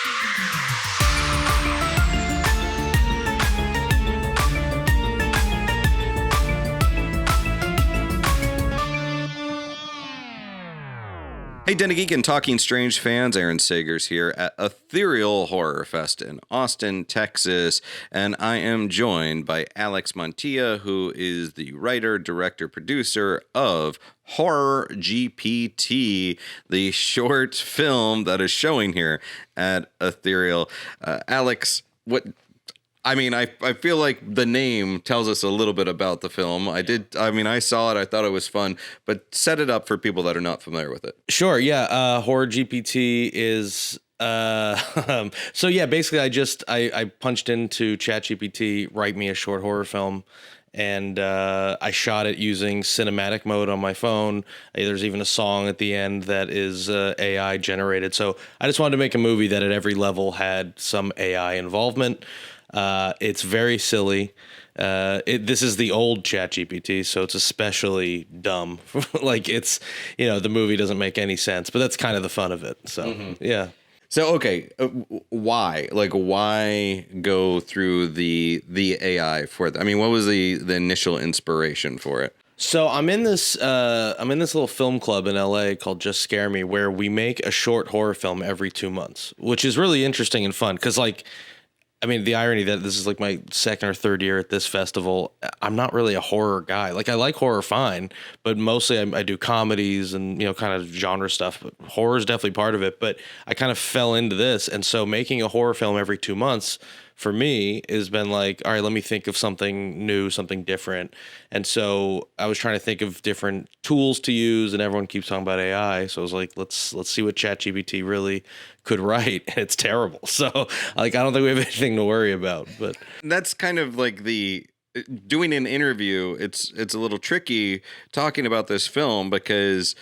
Hey, Den of Geek and Talking Strange fans, Aaron Sagers here at Ethereal Horror Fest in Austin, Texas, and I am joined by Alex Montilla, who is the writer, director, producer of Horror GPT, the short film that is showing here at Ethereal. Alex, I feel like the name tells us a little bit about the film. I saw it. I thought it was fun, but set it up for people that are not familiar with it. Sure. Yeah. Horror GPT is, so yeah, basically I punched into ChatGPT, write me a short horror film. And I shot it using cinematic mode on my phone. There's even a song at the end that is AI generated. So I just wanted to make a movie that at every level had some AI involvement. It's very silly. This is the old ChatGPT, so it's especially dumb. Like the movie doesn't make any sense, but that's kind of the fun of it. So, yeah. So, okay, why? Like, why go through the AI for that? I mean, what was the initial inspiration for it? So I'm in this little film club in LA called Just Scare Me, where we make a short horror film every 2 months, which is really interesting and fun. Because the irony that this is like my second or third year at this festival, I'm not really a horror guy. Like, I like horror fine, but mostly I do comedies and, kind of genre stuff. But horror is definitely part of it. But I kind of fell into this. And so making a horror film every 2 months for me has been like, all right, let me think of something new, something different. And so I was trying to think of different tools to use, and everyone keeps talking about AI. So I was like, let's see what ChatGPT really could write. And it's terrible. So I don't think we have anything to worry about. But that's kind of like doing an interview. It's a little tricky talking about this film because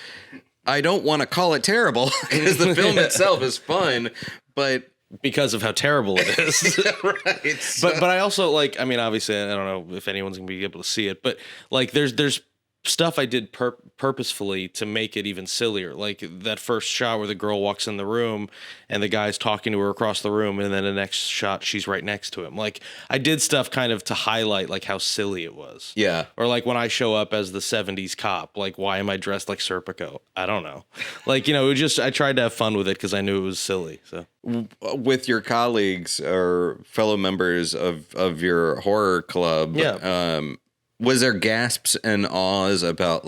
I don't want to call it terrible because the film itself is fun, but because of how terrible it is. Right. But I also obviously I don't know if anyone's gonna be able to see it, but there's stuff I did purposefully to make it even sillier. Like that first shot where the girl walks in the room and the guy's talking to her across the room, and then the next shot she's right next to him. Like, I did stuff kind of to highlight how silly it was. Yeah. Or when I show up as the 70s cop, why am I dressed like Serpico? I don't know. I tried to have fun with it because I knew it was silly. So with your colleagues or fellow members of your horror club, yeah. Was there gasps and awes about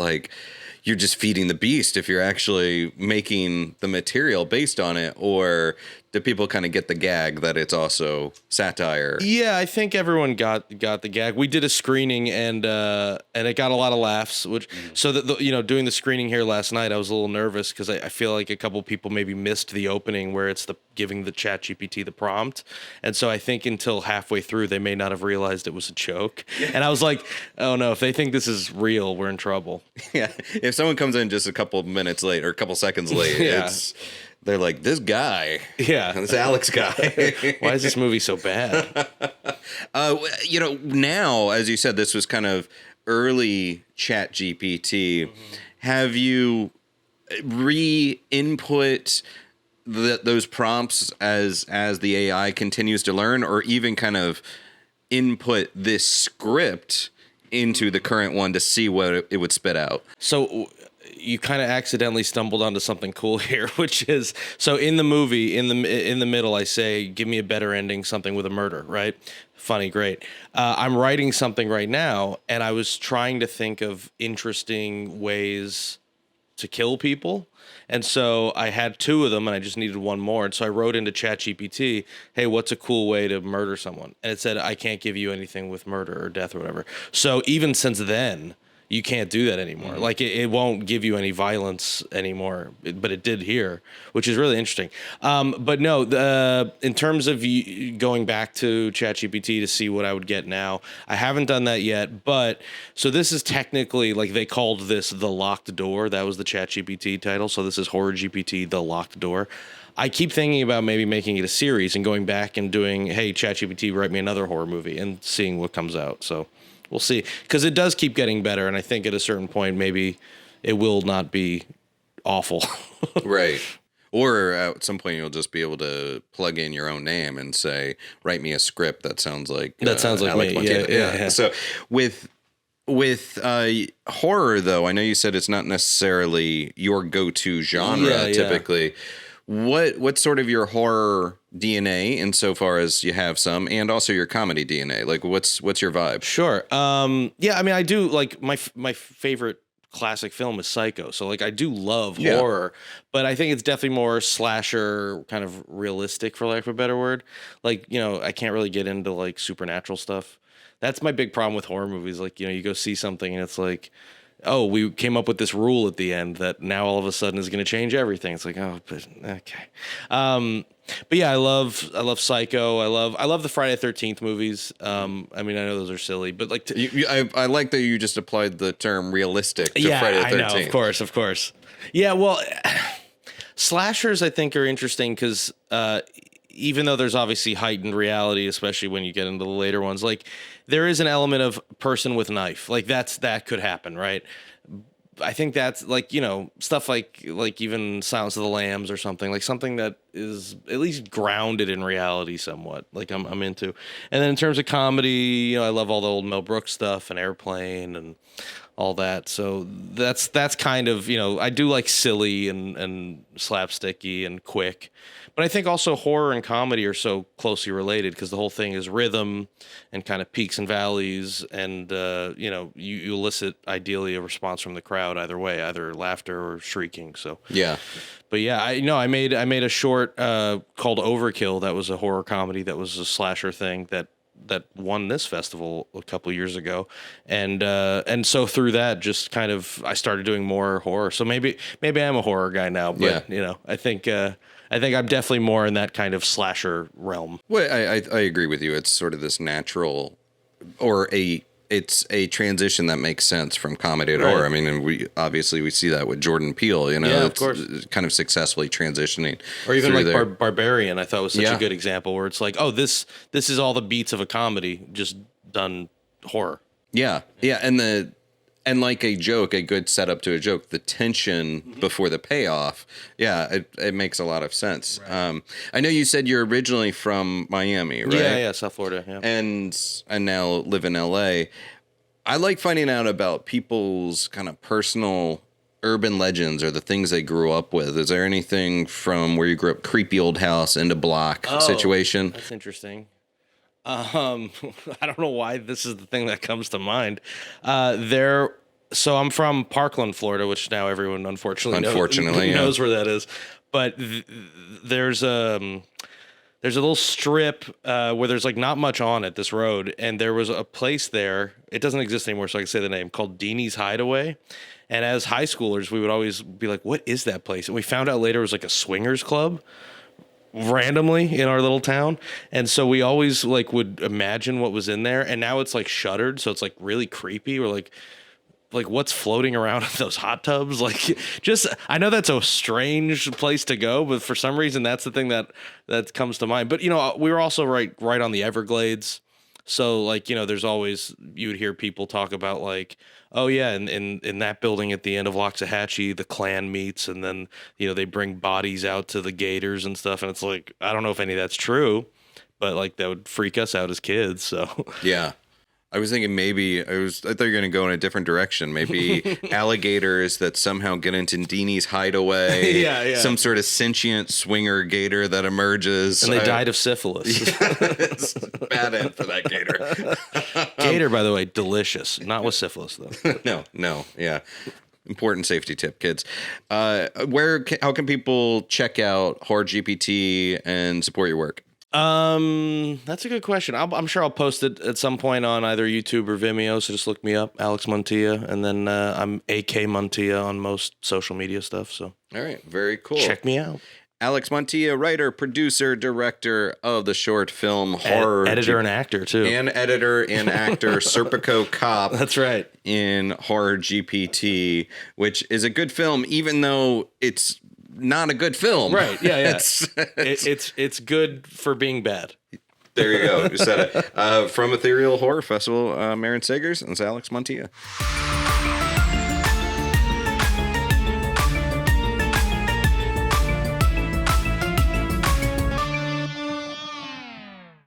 you're just feeding the beast if you're actually making the material based on it, or do people kind of get the gag that it's also satire? Yeah, I think everyone got the gag. We did a screening and it got a lot of laughs. So that doing the screening here last night, I was a little nervous because I feel like a couple people maybe missed the opening where it's giving the ChatGPT the prompt, and so I think until halfway through they may not have realized it was a joke. And I was like, oh no, if they think this is real, we're in trouble. Yeah, if someone comes in just a couple minutes late or a couple seconds late, yeah. They're like, this guy. Yeah. This Alex guy. Why is this movie so bad? Now, as you said, this was kind of early ChatGPT. Mm-hmm. Have you re-input those prompts as the AI continues to learn, or even kind of input this script into the current one to see what it would spit out? So you kind of accidentally stumbled onto something cool here, which is, so in the movie, in the middle, I say, give me a better ending, something with a murder, right? Funny, great. I'm writing something right now, and I was trying to think of interesting ways to kill people. And so I had two of them, and I just needed one more. And so I wrote into ChatGPT, hey, what's a cool way to murder someone? And it said, I can't give you anything with murder or death or whatever. So even since then, you can't do that anymore. Mm-hmm. Like, it won't give you any violence anymore, but it did here, which is really interesting. But no, in terms of going back to ChatGPT to see what I would get now, I haven't done that yet. But so this is technically, like, they called this The Locked Door. That was the ChatGPT title. So this is Horror GPT, The Locked Door. I keep thinking about maybe making it a series and going back and doing, hey, ChatGPT, write me another horror movie, and seeing what comes out. So we'll see, because it does keep getting better, and I think at a certain point maybe it will not be awful. Right. Or at some point, you'll just be able to plug in your own name and say, "Write me a script that sounds like Alex me." Montilla. Yeah. So with horror, though, I know you said it's not necessarily your go-to genre typically. What's sort of your horror DNA insofar as you have some, and also your comedy DNA? Like, what's your vibe? Sure. Yeah. I mean, I do like my favorite classic film is Psycho. So like I do love horror, but I think it's definitely more slasher, kind of realistic, for lack of a better word. Like, you know, I can't really get into like supernatural stuff. That's my big problem with horror movies. Like, you know, you go see something and it's like, oh, we came up with this rule at the end that now all of a sudden is going to change everything. It's like, oh, but okay. But yeah, I love Psycho. I love the Friday the 13th movies. I mean, I know those are silly, but like, I like that you just applied the term realistic to Friday the 13th. I know, of course. Yeah, well, slashers I think are interesting because even though there's obviously heightened reality, especially when you get into the later ones, like there is an element of person with knife, like that could happen, right? I think that's like, you know, stuff like even Silence of the Lambs or something, like something that is at least grounded in reality somewhat, like I'm into. And then in terms of comedy, you know, I love all the old Mel Brooks stuff and Airplane and all that. So that's kind of, you know, I do like silly and slapsticky and quick. But I think also horror and comedy are so closely related because the whole thing is rhythm and kind of peaks and valleys. And, you know, you elicit ideally a response from the crowd either way, either laughter or shrieking. So, yeah. But yeah, I made a short called Overkill. That was a horror comedy. That was a slasher thing that won this festival a couple of years ago. And so through that, just kind of, I started doing more horror. So maybe I'm a horror guy now, but you know, I think I'm definitely more in that kind of slasher realm. Well, I agree with you. It's sort of this natural, or it's a transition that makes sense from comedy to horror. I mean, and we see that with Jordan Peele, you know, yeah, of course, kind of successfully transitioning. Or even like Barbarian, I thought was such a good example where it's like, oh, this is all the beats of a comedy just done horror. Yeah. Yeah. And like a joke, a good setup to a joke, the tension before the payoff. Yeah, it makes a lot of sense. Right. I know you said you're originally from Miami, right? Yeah, South Florida. Yeah. And now live in LA. I like finding out about people's kind of personal urban legends or the things they grew up with. Is there anything from where you grew up, creepy old house, end of block situation? That's interesting. I don't know why this is the thing that comes to mind. So I'm from Parkland, Florida, which now everyone unfortunately knows where that is. But there's a little strip where there's like not much on it, this road, and there was a place there. It doesn't exist anymore, so I can say the name, called Deanie's Hideaway. And as high schoolers, we would always be like, "What is that place?" And we found out later it was like a swingers club. Randomly in our little town, and so we always like would imagine what was in there, and now it's like shuttered, so it's like really creepy. We're like what's floating around in those hot tubs? Like, just, I know that's a strange place to go, but for some reason that's the thing that comes to mind. But you know, we were also right on the Everglades, so like, you know, there's always, you would hear people talk about like, oh yeah, in that building at the end of Loxahatchee, the Klan meets, and then, you know, they bring bodies out to the gators and stuff, and it's like, I don't know if any of that's true, but like that would freak us out as kids. So yeah. I was thinking I thought you were going to go in a different direction. Maybe alligators that somehow get into Deanie's Hideaway. Yeah. Some sort of sentient swinger gator that emerges. And they died of syphilis. Yeah, it's bad end for that gator. Gator, by the way, delicious. Not with syphilis, though. No. Yeah. Important safety tip, kids. How can people check out Horror GPT and support your work? That's a good question. I'm sure I'll post it at some point on either YouTube or Vimeo. So just look me up, Alex Montilla, and then I'm AK Montilla on most social media stuff. So all right, very cool. Check me out. Alex Montilla, writer, producer, director of the short film Horror, editor and actor too, and editor and actor Serpico Cop. That's right. In Horror GPT, which is a good film, even though it's not a good film. Right. Yeah. It's good for being bad. There you go. You said it. From Ethereal Horror Festival, Marin Sagers, and it's Alex Montilla.